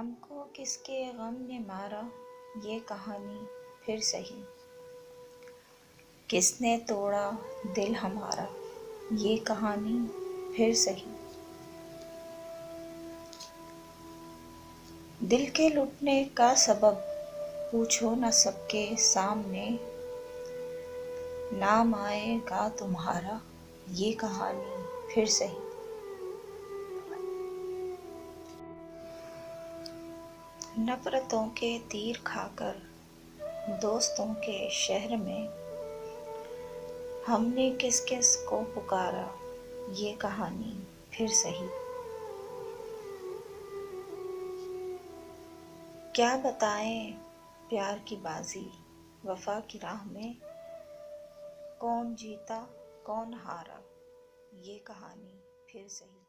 हमको किसके गम ने मारा, ये कहानी फिर सही। किसने तोड़ा दिल हमारा, ये कहानी फिर सही। दिल के लुटने का सबब पूछो न सबके सामने, नाम आएगा तुम्हारा, ये कहानी फिर सही। नफरतों के तीर खाकर दोस्तों के शहर में हमने किस किस को पुकारा, ये कहानी फिर सही। क्या बताएं प्यार की बाजी, वफा की राह में कौन जीता कौन हारा, ये कहानी फिर सही।